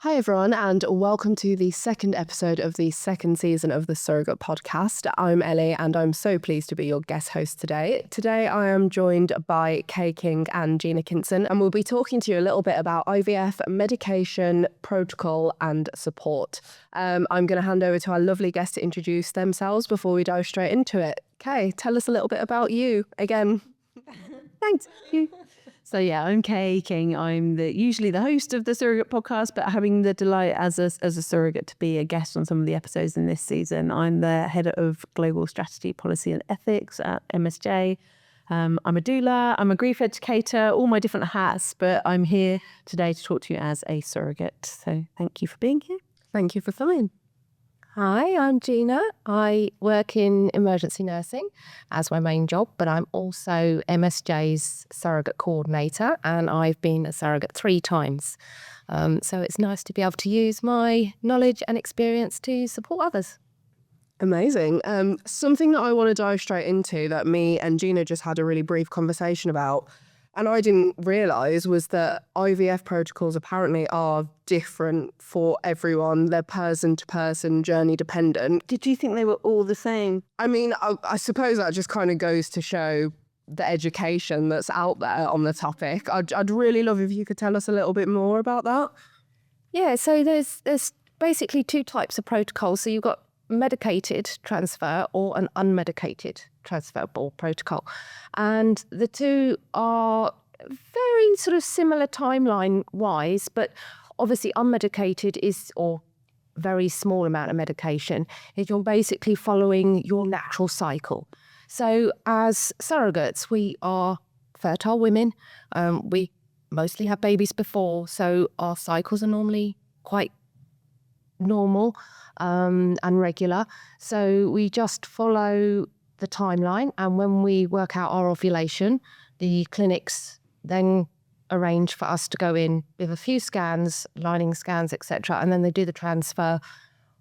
Hi, everyone, and welcome to the second episode of the second season of the Surrogate Podcast. I'm Ellie, and I'm so pleased to be your guest host today. Today, I am joined by Kay King and Gina Kinson, and we'll be talking to you a little bit about IVF, medication, protocol, and support. I'm going to hand over to our lovely guests to introduce themselves before we dive straight into it. Kay, tell us a little bit about you again. Thanks. So I'm Kay King. I'm usually the host of the Surrogate Podcast, but having the delight as a surrogate to be a guest on some of the episodes in this season. I'm the head of Global Strategy, Policy and Ethics at MSJ. I'm a doula, I'm a grief educator, all my different hats, but I'm here today to talk to you as a surrogate. So thank you for being here. Thank you for coming. Hi, I'm Gina. I work in emergency nursing as my main job, but I'm also MSJ's surrogate coordinator, and I've been a surrogate 3 times. So it's nice to be able to use my knowledge and experience to support others. Amazing. Something that I want to dive straight into that me and Gina just had a really brief conversation about, and I didn't realise, was that IVF protocols apparently are different for everyone. They're person-to-person, journey dependent. Did you think they were all the same? I mean, I suppose that just kind of goes to show the education that's out there on the topic. I'd really love if you could tell us a little bit more about that. Yeah, so there's basically 2 types of protocols. So you've got medicated transfer or an unmedicated transferable protocol. And the 2 are very sort of similar timeline-wise, but obviously unmedicated is, or very small amount of medication, is you're basically following your natural cycle. So as surrogates, we are fertile women. We mostly have babies before, so our cycles are normally quite normal and regular. So we just follow the timeline, and when we work out our ovulation, the clinics then arrange for us to go in with a few scans, lining scans, etc., and then they do the transfer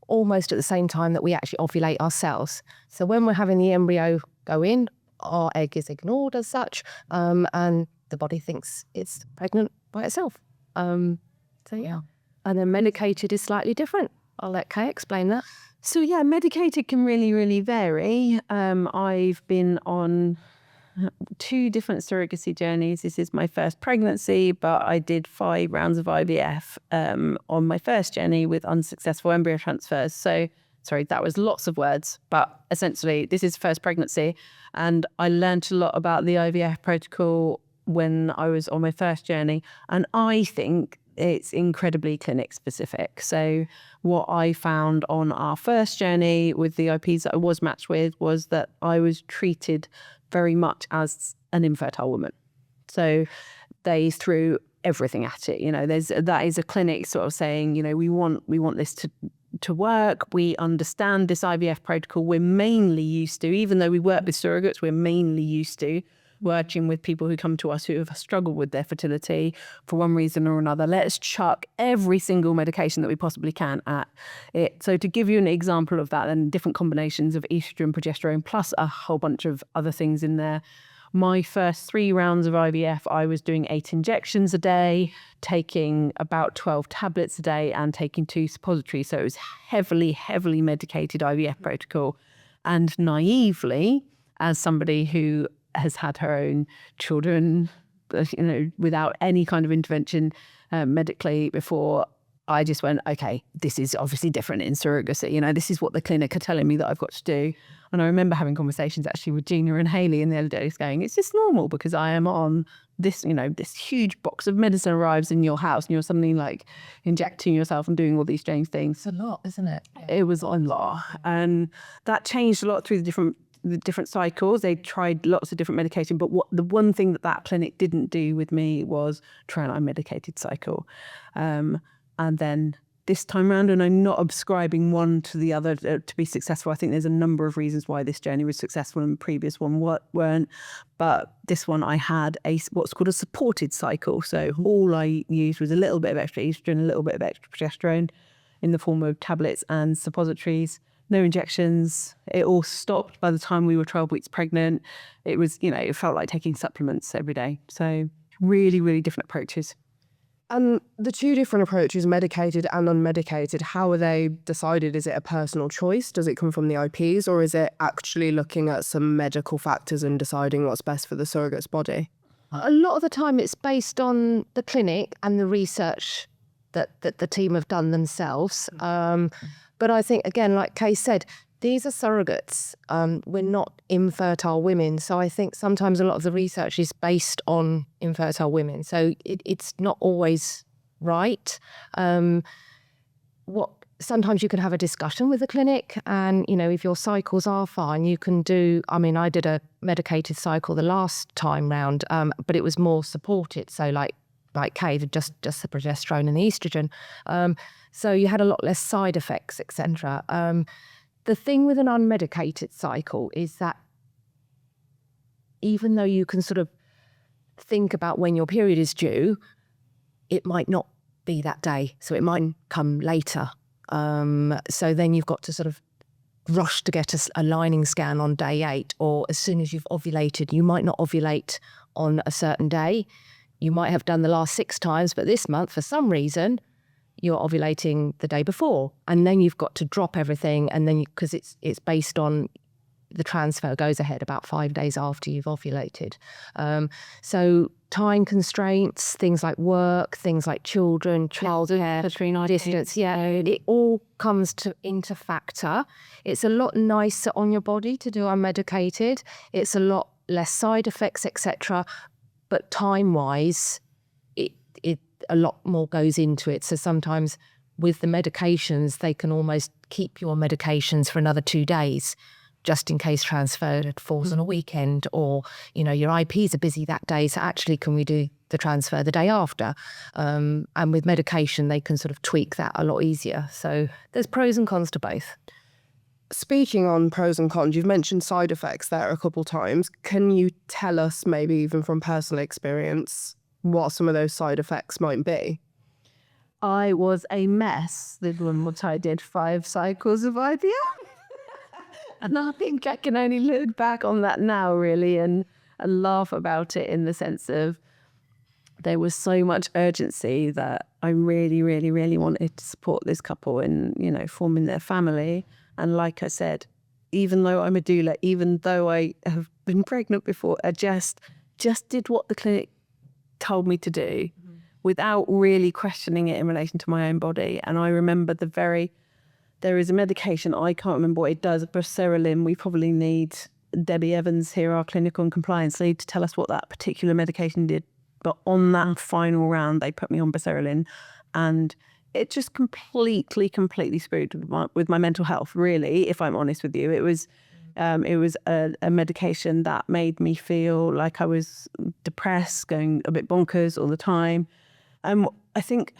almost at the same time that we actually ovulate ourselves. So when we're having the embryo go in, our egg is ignored as such, and the body thinks it's pregnant by itself. And then medicated is slightly different. I'll let Kay explain that. So medicated can really, really vary. I've been on 2 different surrogacy journeys. This is my first pregnancy, but I did 5 rounds of IVF on my first journey with unsuccessful embryo transfers. So, sorry, that was lots of words, but essentially this is first pregnancy. And I learned a lot about the IVF protocol when I was on my first journey. And I think it's incredibly clinic specific. So what I found on our first journey with the IPs that I was matched with was that I was treated very much as an infertile woman. So they threw everything at it. That is a clinic sort of saying, we want this to work. We understand this IVF protocol. We're mainly used to, even though we work with surrogates, we're mainly used to working with people who come to us who have struggled with their fertility for one reason or another. Let's chuck every single medication that we possibly can at it. So to give you an example of that, and different combinations of estrogen, progesterone, plus a whole bunch of other things in there. My first 3 rounds of IVF, I was doing 8 injections a day, taking about 12 tablets a day, and taking 2 suppositories. So it was heavily, heavily medicated IVF protocol. And naively, as somebody who has had her own children, without any kind of intervention medically before, I just went, okay, this is obviously different in surrogacy. This is what the clinic are telling me that I've got to do. And I remember having conversations actually with Gina and Hayley in the early days going, it's just normal because I am on this, this huge box of medicine arrives in your house and you're suddenly like injecting yourself and doing all these strange things. It's a lot, isn't it? It was a lot. And that changed a lot through the different cycles. They tried lots of different medication, but the one thing that clinic didn't do with me was try an unmedicated cycle. And then this time around, and I'm not ascribing one to the other to be successful. I think there's a number of reasons why this journey was successful and the previous one weren't. But this one, I had what's called a supported cycle. So all I used was a little bit of extra estrogen, a little bit of extra progesterone in the form of tablets and suppositories. No injections. It all stopped by the time we were 12 weeks pregnant. It was, it felt like taking supplements every day. So really, really different approaches. And the two different approaches, medicated and unmedicated, how are they decided? Is it a personal choice? Does it come from the IPs, or is it actually looking at some medical factors and deciding what's best for the surrogate's body? A lot of the time it's based on the clinic and the research that the team have done themselves. But I think, again, like Kay said, these are surrogates. We're not infertile women. So I think sometimes a lot of the research is based on infertile women. So it's not always right. Sometimes you can have a discussion with the clinic, and, you know, if your cycles are fine, you can do, I mean, I did a medicated cycle the last time round, but it was more supported. So like Kay, just the progesterone and the estrogen. So you had a lot less side effects, etc. The thing with an unmedicated cycle is that even though you can sort of think about when your period is due, it might not be that day. So it might come later. So then you've got to sort of rush to get a lining scan on day 8, or as soon as you've ovulated. You might not ovulate on a certain day. You might have done the last 6 times, but this month, for some reason, you're ovulating the day before, and then you've got to drop everything, and then because it's based on the transfer goes ahead about 5 days after you've ovulated. So time constraints, things like work, things like children, childcare, distance, it all comes into factor. It's a lot nicer on your body to do unmedicated. It's a lot less side effects, etc. But time-wise, it a lot more goes into it. So sometimes with the medications, they can almost keep you on medications for another 2 days, just in case transfer falls on a weekend, or, you know, your IPs are busy that day. So actually, can we do the transfer the day after? And with medication, they can sort of tweak that a lot easier. So there's pros and cons to both. Speaking on pros and cons, you've mentioned side effects there a couple times. Can you tell us, maybe even from personal experience, what some of those side effects might be? I was a mess the one what I did 5 cycles of IVF. And I think I can only look back on that now, really, and laugh about it, in the sense of there was so much urgency that I really, really, really wanted to support this couple in, you know, forming their family. And like I said, even though I'm a doula, even though I have been pregnant before, I just did what the clinic told me to do without really questioning it in relation to my own body. And I remember there is a medication, I can't remember what it does, Berserolin. We probably need Debbie Evans here, our clinical and compliance lead, to tell us what that particular medication did. But on that final round, they put me on Berserolin, and it just completely screwed with my mental health, really, if I'm honest with you. It was a medication that made me feel like I was depressed, going a bit bonkers all the time. I think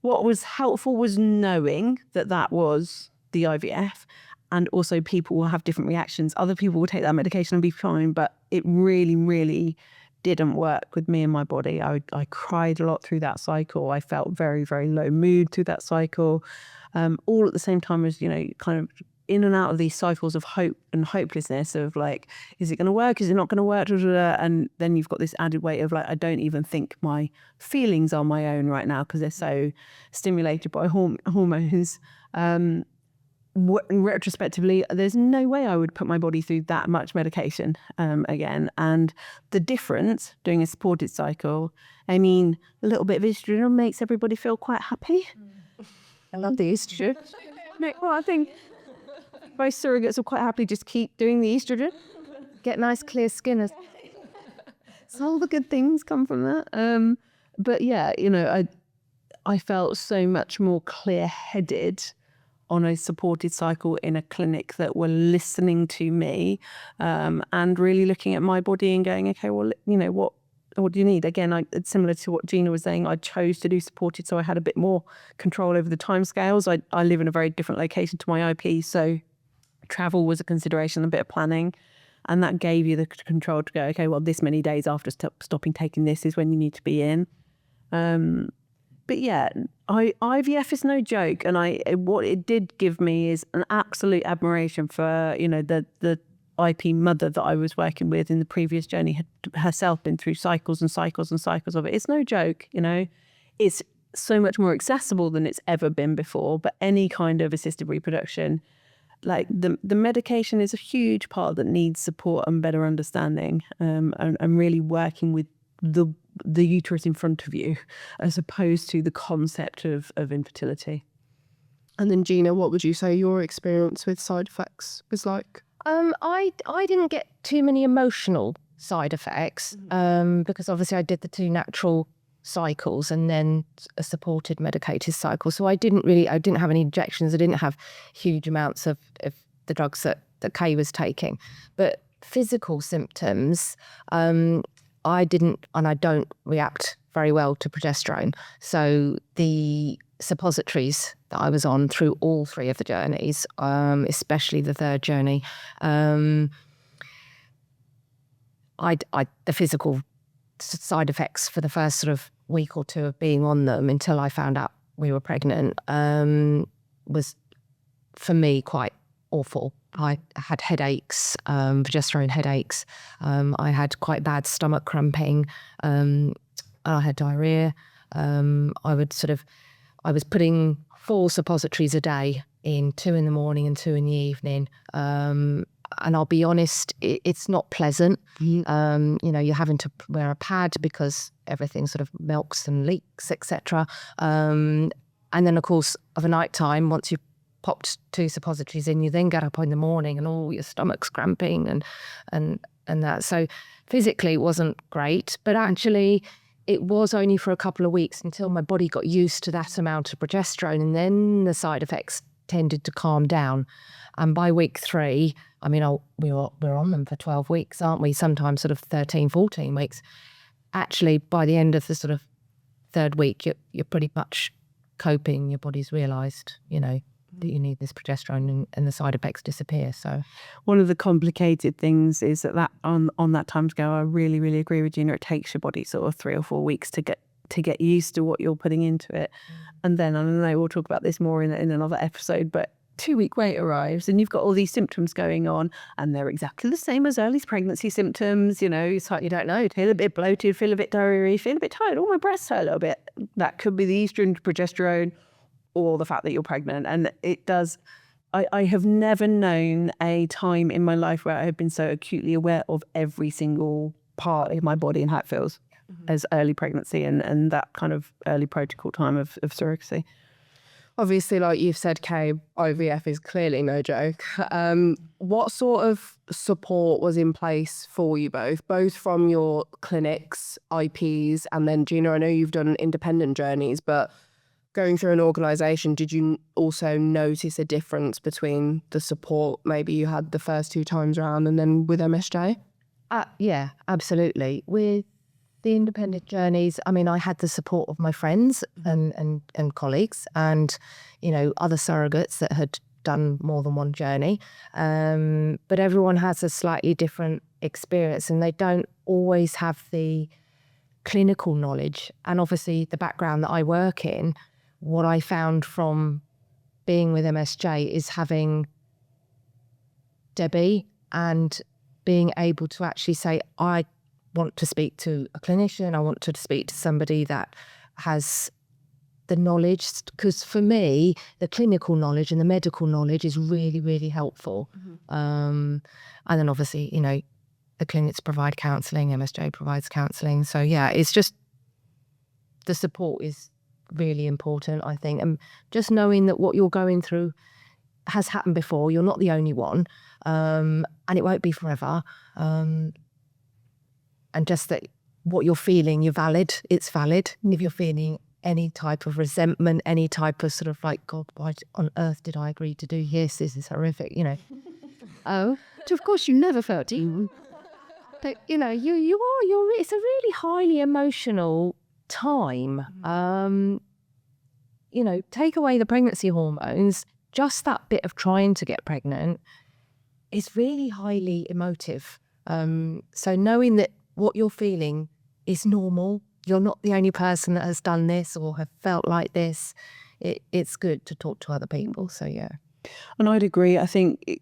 what was helpful was knowing that was the IVF, and also people will have different reactions. Other people will take that medication and be fine, but it really, really didn't work with me and my body. I cried a lot through that cycle. I felt very, very low mood through that cycle, all at the same time as, you know, kind of in and out of these cycles of hope and hopelessness of like, is it going to work? Is it not going to work? And then you've got this added weight of like, I don't even think my feelings are my own right now because they're so stimulated by hormones. Retrospectively, there's no way I would put my body through that much medication again. And the difference doing a supported cycle, I mean, a little bit of estrogen makes everybody feel quite happy. I love the estrogen. Well, I think most surrogates will quite happily just keep doing the estrogen. Get nice clear skin. So all the good things come from that. But yeah, you know, I felt so much more clear-headed on a supported cycle in a clinic that were listening to me and really looking at my body and going, okay, well, you know, what do you need? Again, it's similar to what Gina was saying. I chose to do supported, so I had a bit more control over the timescales. I live in a very different location to my IP, so travel was a consideration, a bit of planning, and that gave you the control to go, okay, well, this many days after stopping taking this is when you need to be in. But yeah, IVF is no joke, and what it did give me is an absolute admiration for, you know, the IP mother that I was working with in the previous journey had herself been through cycles and cycles and cycles of it. It's no joke, you know. it's so much more accessible than it's ever been before. But any kind of assisted reproduction, like the medication is a huge part that needs support and better understanding, and really working with the uterus in front of you, as opposed to the concept of infertility. And then Gina, what would you say your experience with side effects was like? I didn't get too many emotional side effects because obviously I did the 2 natural cycles and then a supported medicated cycle. So I didn't have any injections. I didn't have huge amounts of the drugs that Kay was taking. But physical symptoms, I didn't, and I don't react very well to progesterone. So the suppositories that I was on through all 3 of the journeys, especially the 3rd journey, the physical side effects for the first sort of week or 2 of being on them until I found out we were pregnant was for me quite awful. I had headaches, progesterone headaches. I had quite bad stomach cramping. I had diarrhea. I was putting 4 suppositories a day in, 2 in the morning and 2 in the evening. And I'll be honest, it's not pleasant. You're having to wear a pad because everything sort of milks and leaks, etc. And then, of course, of a night time, once you've popped 2 suppositories in, you then get up in the morning and all your stomach's cramping and that. So physically it wasn't great, but actually it was only for a couple of weeks until my body got used to that amount of progesterone, and then the side effects tended to calm down. And by week 3, I mean, we're on them for 12 weeks, aren't we? Sometimes sort of 13, 14 weeks. Actually, by the end of the sort of 3rd week, you're pretty much coping. Your body's realised, that you need this progesterone, and the side effects disappear. So one of the complicated things is that on that timescale, I really, really agree with Gina. It takes your body sort of 3 or 4 weeks to get used to what you're putting into it. And then, I don't know, we'll talk about this more in another episode, but 2-week wait arrives and you've got all these symptoms going on, and they're exactly the same as early pregnancy symptoms. It's like, you don't know, feel a bit bloated, feel a bit diarrhea, feel a bit tired, my breasts hurt a little bit. That could be the estrogen, progesterone, or the fact that you're pregnant. And it does. I have never known a time in my life where I have been so acutely aware of every single part of my body and how it feels as early pregnancy and that kind of early protocol time of surrogacy. Obviously, like you've said, Kay, IVF is clearly no joke. What sort of support was in place for you both from your clinics, IPs, and then Gina, I know you've done independent journeys, but going through an organisation, did you also notice a difference between the support maybe you had the first 2 times around and then with MSJ? Yeah, absolutely. With the independent journeys, I mean, I had the support of my friends and colleagues and, other surrogates that had done more than one journey. But everyone has a slightly different experience and they don't always have the clinical knowledge. And obviously the background that I work in, what I found from being with MSJ is having Debbie and being able to actually say, I want to speak to a clinician, I want to speak to somebody that has the knowledge, because for me, the clinical knowledge and the medical knowledge is really, really helpful. And then obviously, the clinics provide counselling, MSJ provides counselling. So yeah, it's just the support is really important, I think. And just knowing that what you're going through has happened before, you're not the only one, and it won't be forever. And just that what you're feeling, you're valid, it's valid. And if you're feeling any type of resentment, any type of sort of like, God, why on earth did I agree to do this? This is horrific, Oh, of course you never felt it. But, it's a really highly emotional time. Take away the pregnancy hormones, just that bit of trying to get pregnant is really highly emotive. So knowing that what you're feeling is normal, you're not the only person that has done this or have felt like this, it's good to talk to other people. So yeah. And I'd agree. I think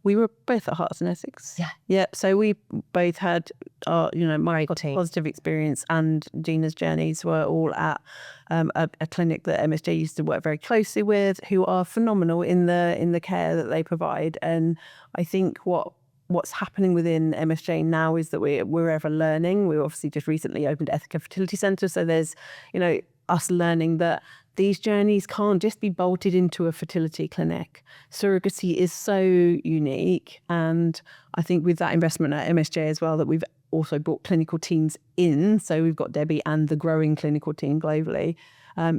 we were both at Hearts in Essex. Yeah. So we both had our, my positive experience, and Gina's journeys were all at a clinic that MSJ used to work very closely with, who are phenomenal in the care that they provide. And I think what's happening within MSJ now is that we're ever learning. We obviously just recently opened Ethica Fertility Centre, so there's us learning that these journeys can't just be bolted into a fertility clinic. Surrogacy is so unique, and I think with that investment at MSJ as well, that we've also brought clinical teams in, so we've got Debbie and the growing clinical team globally,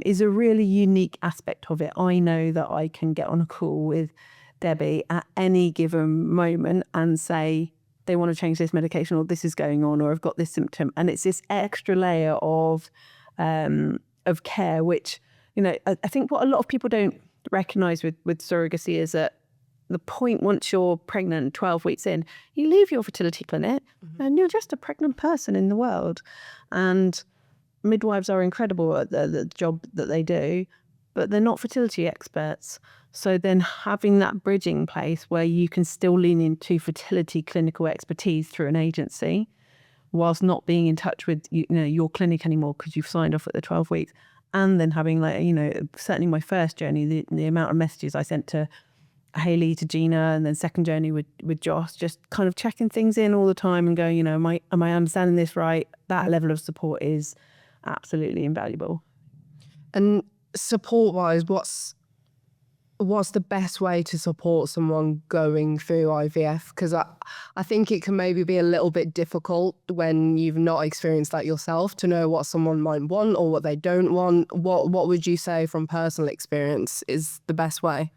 is a really unique aspect of it. I know that I can get on a call with Debbie at any given moment and say they want to change this medication, or this is going on, or I've got this symptom, and it's this extra layer of care, which I think what a lot of people don't recognise with surrogacy is that the point, once you're pregnant 12 weeks in, you leave your fertility clinic and you're just a pregnant person in the world. And midwives are incredible at the job that they do, but they're not fertility experts. So then having that bridging place where you can still lean into fertility clinical expertise through an agency whilst not being in touch with your clinic anymore because you've signed off at the 12 weeks, and then having certainly my first journey, the amount of messages I sent to Hayley, to Gina, and then second journey with Joss, just kind of checking things in all the time and going, am I understanding this right? That level of support is absolutely invaluable. And support-wise, what's the best way to support someone going through IVF? Because I think it can maybe be a little bit difficult when you've not experienced that yourself to know what someone might want or what they don't want. What would you say from personal experience is the best way?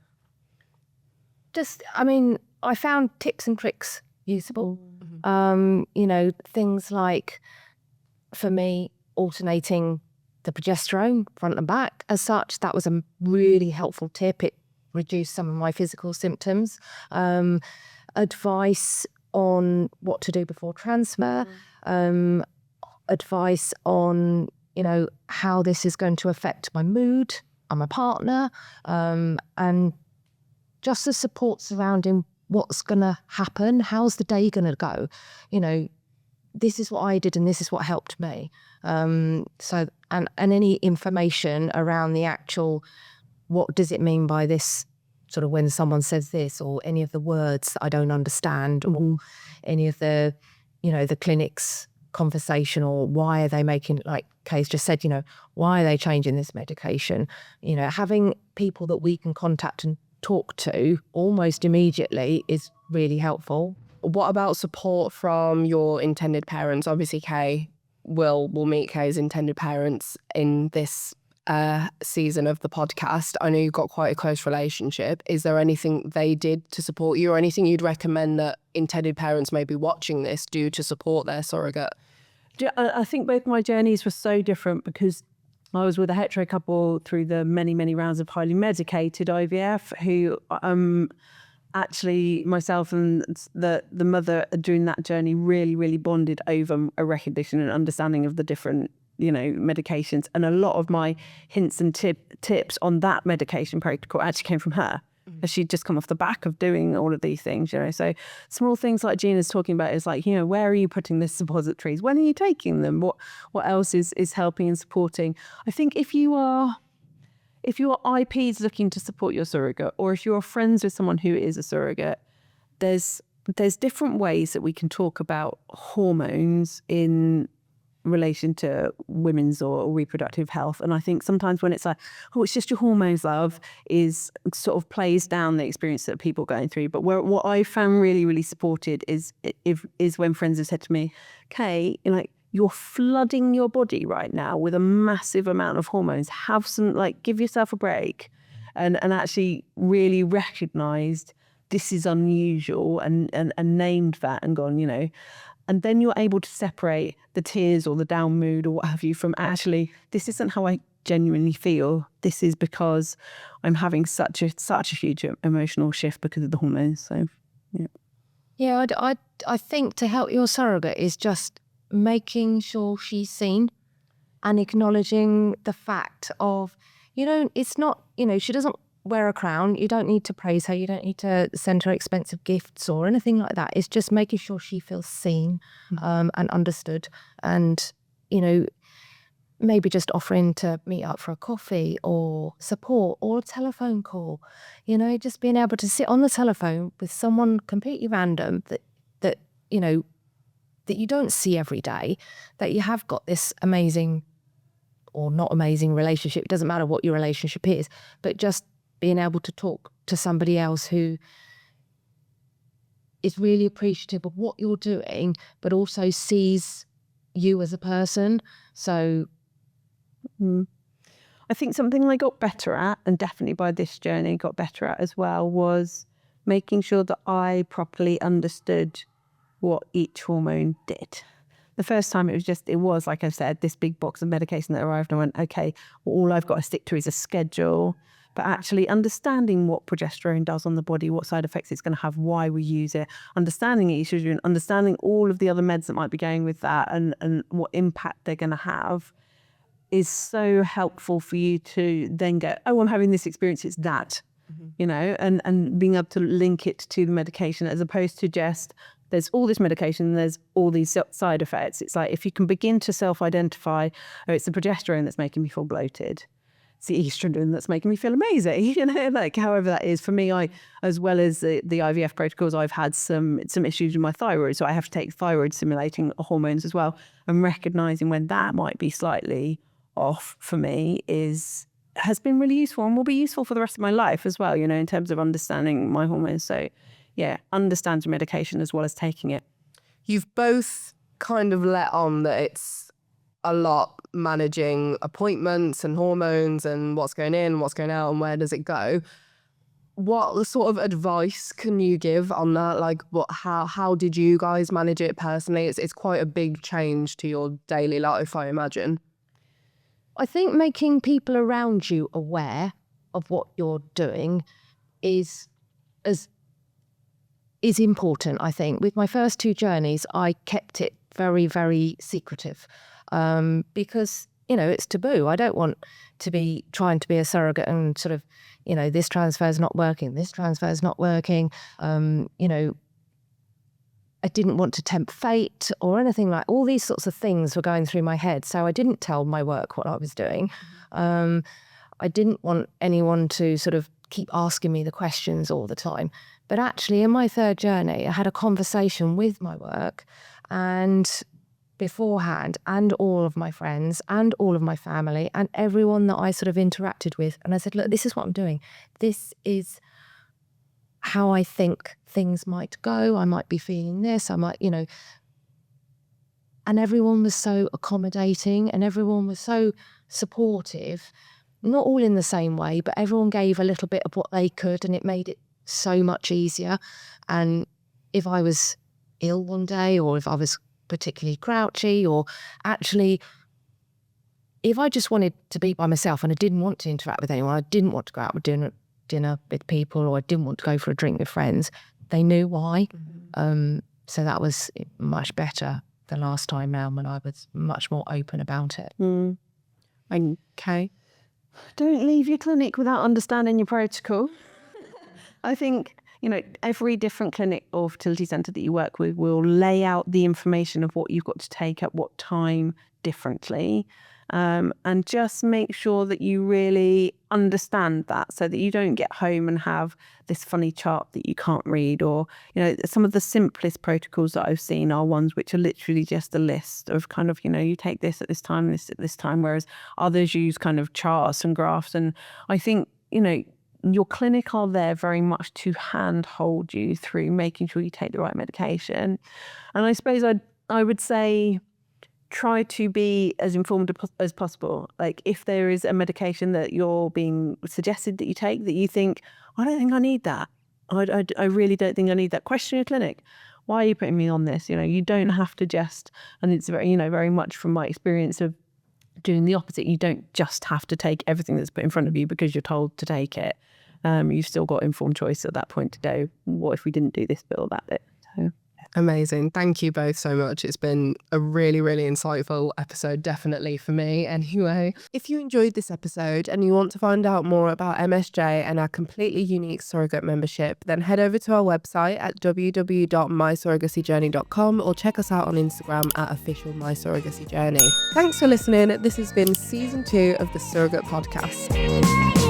I found tips and tricks usable. Things like, for me, alternating the progesterone front and back as such. That was a really helpful tip. It reduced some of my physical symptoms. Advice on what to do before transfer. Advice on, how this is going to affect my mood and my partner. And just the support surrounding what's going to happen. How's the day going to go? This is what I did and this is what helped me. So any information around the actual, what does it mean by this, sort of when someone says this, or any of the words that I don't understand, or any of the, the clinic's conversation, or why are they making, like Kay's just said, why are they changing this medication? Having people that we can contact and talk to almost immediately is really helpful. What about support from your intended parents? Obviously, Kay will meet Kay's intended parents in this season of the podcast. I know you've got quite a close relationship. Is there anything they did to support you, or anything you'd recommend that intended parents may be watching this do to support their surrogate? I think both my journeys were so different because I was with a hetero couple through the many, many rounds of highly medicated IVF who actually myself and the mother during that journey really, really bonded over a recognition and understanding of the different, medications. And a lot of my hints and tips on that medication protocol actually came from her. As she'd just come off the back of doing all of these things, So small things like Gina's talking about is like, where are you putting the suppositories? When are you taking them? What else is helping and supporting? I think if your IP is looking to support your surrogate, or if you're friends with someone who is a surrogate, there's different ways that we can talk about hormones in relation to women's or reproductive health. And I think sometimes when it's like, oh, it's just your hormones, love, is sort of plays down the experience that people are going through. But what I found really, really supported is when friends have said to me, Kay, you're flooding your body right now with a massive amount of hormones. Have some, give yourself a break, and actually really recognised this is unusual and named that and gone, and then you're able to separate the tears or the down mood or what have you from actually, this isn't how I genuinely feel. This is because I'm having such a huge emotional shift because of the hormones. So, yeah. Yeah, I think to help your surrogate is just making sure she's seen and acknowledging the fact of, it's not, she doesn't wear a crown. You don't need to praise her. You don't need to send her expensive gifts or anything like that. It's just making sure she feels seen and understood. And, you know, maybe just offering to meet up for a coffee or support or a telephone call. You know, just being able to sit on the telephone with someone completely random that you know, that you don't see every day, that you have got this amazing or not amazing relationship. It doesn't matter what your relationship is, but just being able to talk to somebody else who is really appreciative of what you're doing, but also sees you as a person. So I think something I got better at, and definitely by this journey got better at as well, was making sure that I properly understood what each hormone did. The first time it was, like I said, this big box of medication that arrived, and I went, okay, well, all I've got to stick to is a schedule. But actually understanding what progesterone does on the body, what side effects it's going to have, why we use it, understanding estrogen, understanding all of the other meds that might be going with that and what impact they're going to have, is so helpful for you to then go, oh, I'm having this experience, it's that, you know, and being able to link it to the medication, as opposed to just, there's all this medication, there's all these side effects. It's like, if you can begin to self-identify, oh, it's the progesterone that's making me feel bloated, it's the estrogen that's making me feel amazing, you know, like however that is. For me, I, as well as the IVF protocols, I've had some issues with my thyroid, so I have to take thyroid stimulating hormones as well. And recognizing when that might be slightly off for me has been really useful, and will be useful for the rest of my life as well, you know, in terms of understanding my hormones. So yeah, understand your medication as well as taking it. You've both kind of let on that it's a lot managing appointments and hormones and what's going in, what's going out, and where does it go. What sort of advice can you give on that? Like, how did you guys manage it personally? It's quite a big change to your daily life, I imagine. I think making people around you aware of what you're doing is important, I think. With my first two journeys, I kept it very, very secretive because, you know, it's taboo. I don't want to be trying to be a surrogate and sort of, you know, this transfer is not working, this transfer is not working. You know, I didn't want to tempt fate or anything like, all these sorts of things were going through my head. So I didn't tell my work what I was doing. I didn't want anyone to sort of keep asking me the questions all the time. But actually, in my third journey, I had a conversation with my work and beforehand, and all of my friends and all of my family and everyone that I sort of interacted with. And I said, look, this is what I'm doing. This is how I think things might go. I might be feeling this. I might, you know. And everyone was so accommodating and everyone was so supportive. Not all in the same way, but everyone gave a little bit of what they could, and it made it so much easier. And if I was ill one day, or if I was particularly grouchy, or actually if I just wanted to be by myself and I didn't want to interact with anyone, I didn't want to go out with dinner with people, or I didn't want to go for a drink with friends, they knew why. So that was much better the last time round, when I was much more open about it. Okay. Don't leave your clinic without understanding your protocol. I think, you know, every different clinic or fertility centre that you work with will lay out the information of what you've got to take at what time differently. And just make sure that you really understand that, so that you don't get home and have this funny chart that you can't read. Or, you know, some of the simplest protocols that I've seen are ones which are literally just a list of kind of, you know, you take this at this time, this at this time, whereas others use kind of charts and graphs. And I think, you know, your clinic are there very much to handhold you through making sure you take the right medication. And I suppose I would say, try to be as informed as possible. Like, if there is a medication that you're being suggested that you take that you think, I don't think I need that, I really don't think I need that, question your clinic. Why are you putting me on this? You know, you don't have to just, and it's very, you know, very much from my experience of doing the opposite, you don't just have to take everything that's put in front of you because you're told to take it. You've still got informed choice at that point to go, what if we didn't do this bit or that bit? So Amazing. Thank you both so much. It's been a really, really insightful episode, definitely for me anyway. If you enjoyed this episode and you want to find out more about MSJ and our completely unique surrogate membership, then head over to our website at www.mysurrogacyjourney.com or check us out on Instagram at officialmysurrogacyjourney. Thanks for listening. This has been season 2 of the Surrogate Podcast.